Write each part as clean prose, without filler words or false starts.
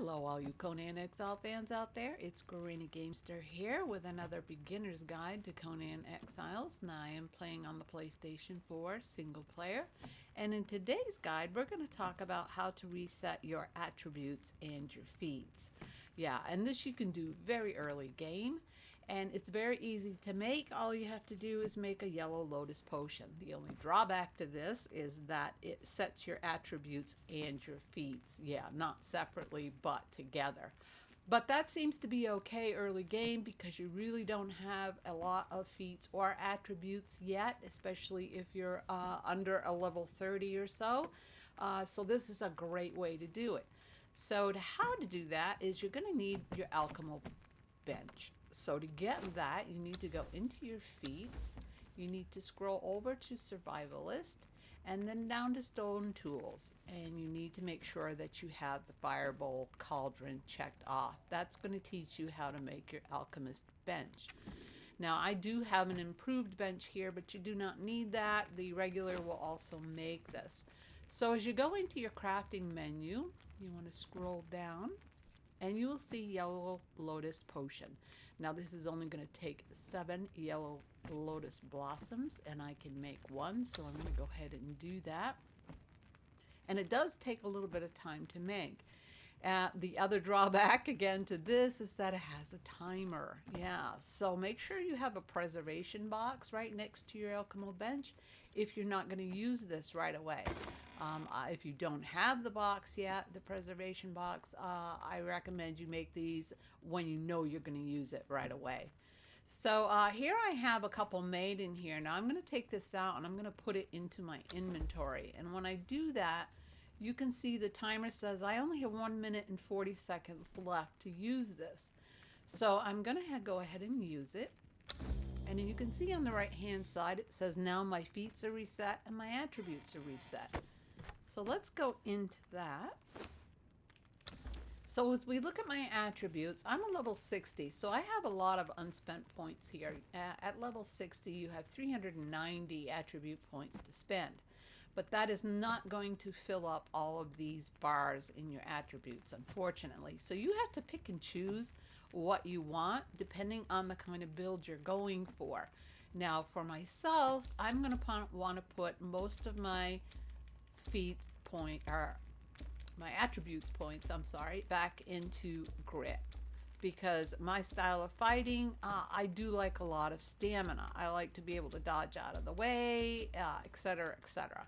Hello, all you Conan Exile fans out there. It's Granny Gamester here with another beginner's guide to Conan Exiles. Now, I am playing on the PlayStation 4 single player. And in today's guide, we're going to talk about how to reset your attributes and your feats. Yeah, and this you can do very early game. And it's very easy to make. All you have to do is make a yellow lotus potion. The only drawback to this is that it sets your attributes and your feats. Yeah, not separately, but together. But that seems to be okay early game because you really don't have a lot of feats or attributes yet, especially if you're under a level 30 or so. So this is a great way to do it. So how to do that is you're going to need your Alchemist Bench. So to get that, you need to go into your feats. You need to scroll over to Survivalist and then down to Stone Tools. And you need to make sure that you have the Firebowl Cauldron checked off. That's going to teach you how to make your Alchemist Bench. Now, I do have an improved bench here, but you do not need that. The regular will also make this. So as you go into your crafting menu, you want to scroll down and you will see yellow lotus potion. Now this is only going to take 7 yellow lotus blossoms and I can make one, so I'm going to go ahead and do that. And it does take a little bit of time to make. The other drawback again to this is that it has a timer. Yeah, so make sure you have a preservation box right next to your Alchemist Bench if you're not going to use this right away. If you don't have the box yet, the preservation box, I recommend you make these when you know you're going to use it right away. So here I have a couple made in here. Now I'm going to take this out and I'm going to put it into my inventory. And when I do that, you can see the timer says I only have 1 minute and 40 seconds left to use this. So I'm going to go ahead and use it. And then you can see on the right hand side it says now my feats are reset and my attributes are reset. So let's go into that. So as we look at my attributes, I'm a level 60, so I have a lot of unspent points here. At level 60, you have 390 attribute points to spend. But that is not going to fill up all of these bars in your attributes, unfortunately. So you have to pick and choose what you want depending on the kind of build you're going for. Now for myself, I'm going to want to put most of my feats point or my attributes points, back into grit, because my style of fighting, I do like a lot of stamina. I like to be able to dodge out of the way, etc., etc.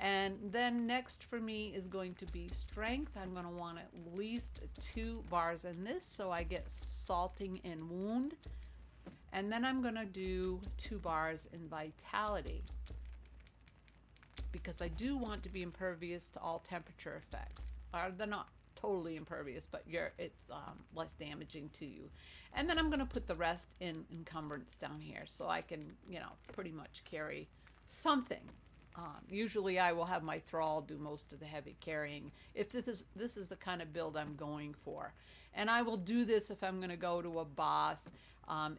And then next for me is going to be strength. I'm going to want at least 2 bars in this so I get salting and wound. And then I'm going to do 2 bars in vitality, because I do want to be impervious to all temperature effects. They're not totally impervious, but it's less damaging to you. And then I'm going to put the rest in encumbrance down here so I can, pretty much carry something. Usually I will have my thrall do most of the heavy carrying if this is the kind of build I'm going for. And I will do this if I'm going to go to a boss.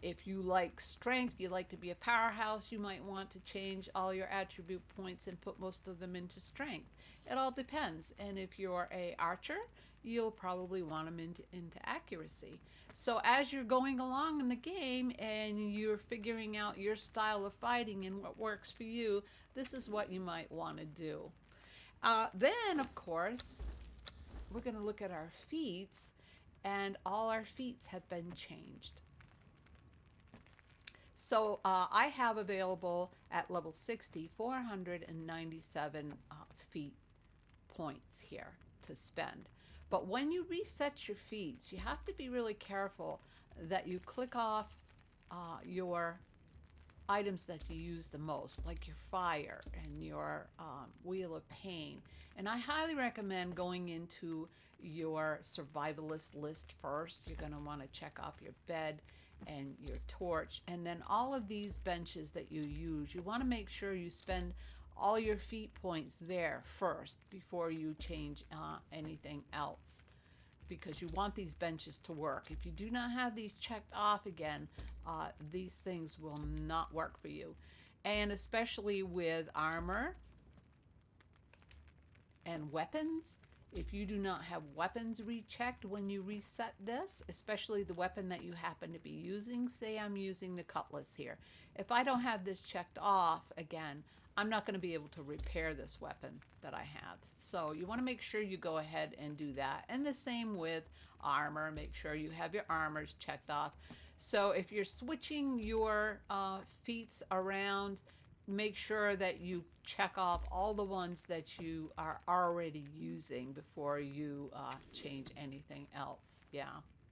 If you like strength, you like to be a powerhouse, you might want to change all your attribute points and put most of them into strength. It all depends. And if you're a archer, you'll probably want them into accuracy. So as you're going along in the game and you're figuring out your style of fighting and what works for you, this is what you might want to do. Then, of course, we're going to look at our feats, and all our feats have been changed. So I have available at level 60, 497 feat points here to spend. But when you reset your feats, you have to be really careful that you click off your items that you use the most, like your fire and your wheel of pain. And I highly recommend going into your survivalist list first. You're going to want to check off your bed and your torch, and then all of these benches that you use, you want to make sure you spend all your feat points there first before you change anything else, because you want these benches to work. If you do not have these checked off again, these things will not work for you. And especially with armor and weapons, If you do not have weapons rechecked when you reset this, especially the weapon that you happen to be using, say I'm using the cutlass here. If I don't have this checked off, again, I'm not going to be able to repair this weapon that I have. So you want to make sure you go ahead and do that. And the same with armor. Make sure you have your armors checked off. So if you're switching your feats around, make sure that you check off all the ones that you are already using before you change anything else. Yeah.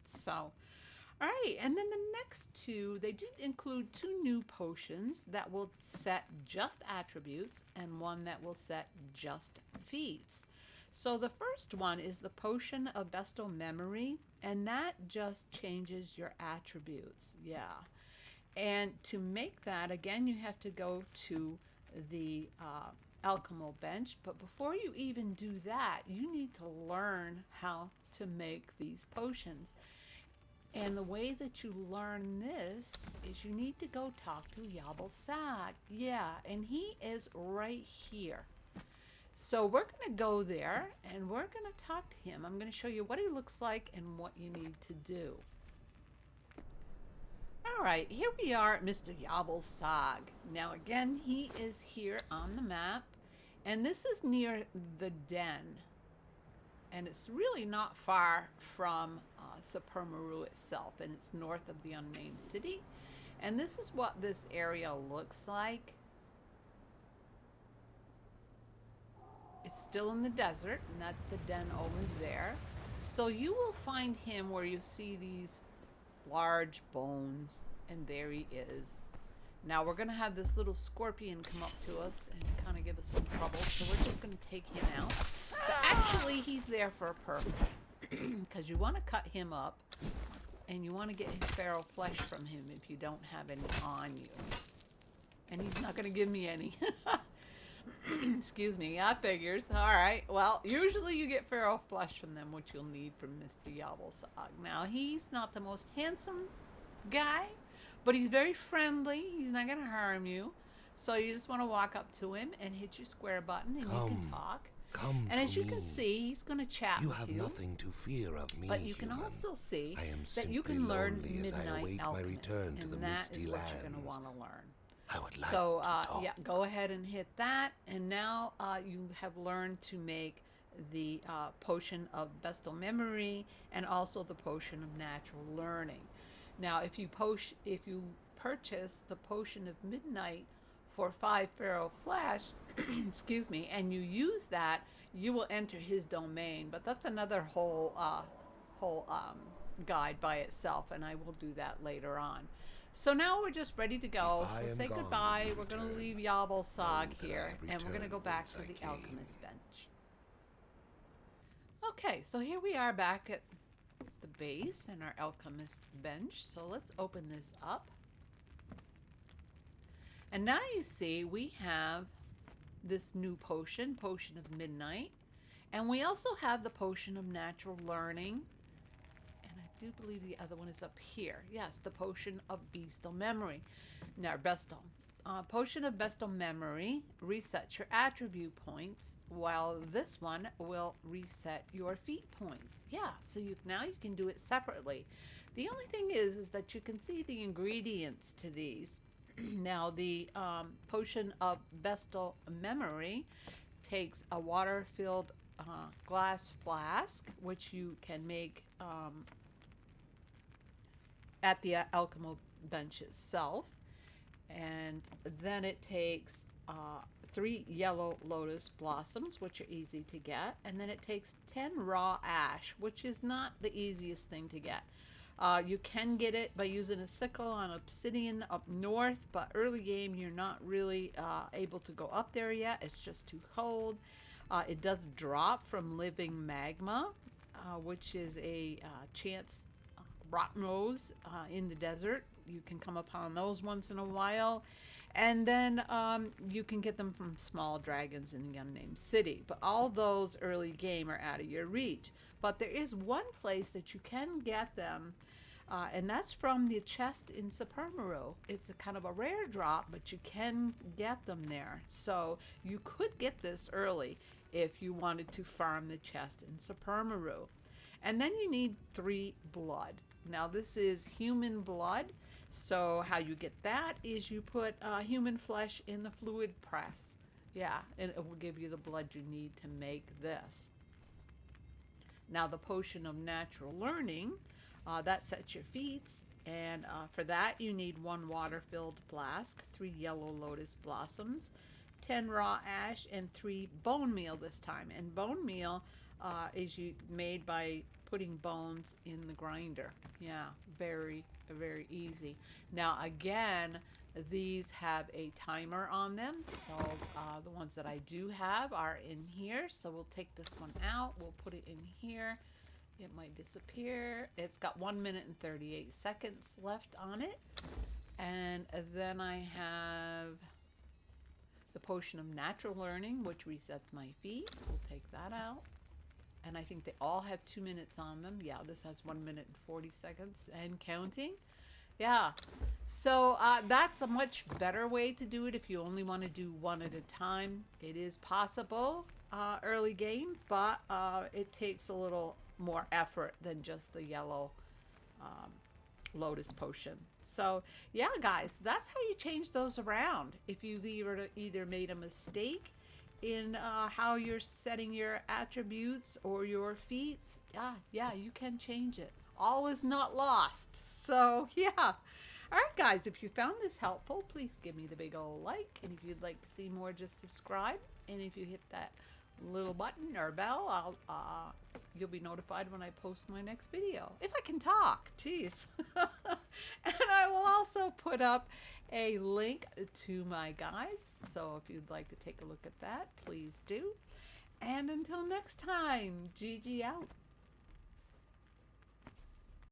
So, all right. And then the next two, they did include two new potions that will set just attributes and one that will set just feats. So the first one is the potion of Vestal memory, and that just changes your attributes. Yeah. And to make that, again, you have to go to the Alchemist Bench. But before you even do that, you need to learn how to make these potions. And the way that you learn this is you need to go talk to Yabal Sag. Yeah, and he is right here. So we're going to go there and we're going to talk to him. I'm going to show you what he looks like and what you need to do. All right, here we are at Mr. Yabal Sag. Now again, he is here on the map, and this is near the den. And it's really not far from Supermaru itself, and it's north of the unnamed city. And this is what this area looks like. It's still in the desert, and that's the den over there. So you will find him where you see these large bones, and there he is. Now we're going to have this little scorpion come up to us and kind of give us some trouble, so we're just going to take him out. But actually he's there for a purpose, because you want to cut him up and you want to get his feral flesh from him if you don't have any on you. And he's not going to give me any. Excuse me, I figures. All right, well, usually you get feral flesh from them, which you'll need from Mr. Yabal Sag. Now, he's not the most handsome guy, but he's very friendly. He's not going to harm you. So you just want to walk up to him and hit your square button, and you can talk. Come and as you me. can see, he's going to chat you with have you. Nothing to fear of me, But you can human. also see I am that you can learn simply lonely as I Midnight await my Alchemist, return to and the that misty is what you're going to lands. want to learn. I would like So, to talk. yeah, go ahead and hit that. And now you have learned to make the potion of Vestal memory and also the potion of natural learning. Now, if you purchase the potion of midnight for 5 feral flesh, excuse me, and you use that, you will enter his domain. But that's another whole guide by itself, and I will do that later on. So now we're just ready to go. So say goodbye. We're going to leave Yabal Sag here, and we're going to go back to the Alchemist Bench. Okay, so here we are back at the base in our Alchemist Bench. So let's open this up. And now you see we have this new potion, Potion of Midnight. And we also have the Potion of Natural Learning. I do believe the other one is up here. Yes, the Potion of Vestal Memory. Now, Vestal. Potion of Vestal Memory resets your attribute points, while this one will reset your feat points. Yeah, so now you can do it separately. The only thing is that you can see the ingredients to these. Now, the Potion of Vestal Memory takes a water-filled glass flask, which you can make at the Alchemist Bench itself. And then it takes 3 yellow lotus blossoms, which are easy to get. And then it takes 10 raw ash, which is not the easiest thing to get. You can get it by using a sickle on obsidian up north, but early game you're not really able to go up there yet. It's just too cold. It does drop from living magma, which is a chance rock nose in the desert. You can come upon those once in a while. And then you can get them from small dragons in the unnamed city. But all those early game are out of your reach. But there is one place that you can get them, and that's from the chest in Supermaru. It's a kind of a rare drop, but you can get them there. So you could get this early. if you wanted to farm the chest in Supermaru. And then you need 3 blood. Now this is human blood. So how you get that is you put human flesh in the fluid press. Yeah, and it will give you the blood you need to make this. Now the potion of natural learning, that sets your feats. And for that you need 1 water-filled flask, 3 yellow lotus blossoms, 10 raw ash, and 3 bone meal this time. And bone meal is made by putting bones in the grinder. Yeah, very, very easy. Now again, these have a timer on them. So the ones that I do have are in here. So we'll take this one out. We'll put it in here. It might disappear. It's got 1 minute and 38 seconds left on it. And then I have the potion of natural learning, which resets my feats. We'll take that out. And I think they all have 2 minutes on them. Yeah, this has 1 minute and 40 seconds and counting. Yeah, so that's a much better way to do it if you only want to do one at a time. It is possible early game, but it takes a little more effort than just the yellow lotus potion. So yeah, guys, that's how you change those around. If you've either made a mistake in how you're setting your attributes or your feats, yeah, you can change it. All is not lost. So yeah. All right, guys, if you found this helpful, please give me the big old like. And if you'd like to see more, just subscribe. And if you hit that little button or bell, you'll be notified when I post my next video. If I can talk, jeez. And I will also put up a link to my guides. So if you'd like to take a look at that, please do. And until next time, GG out.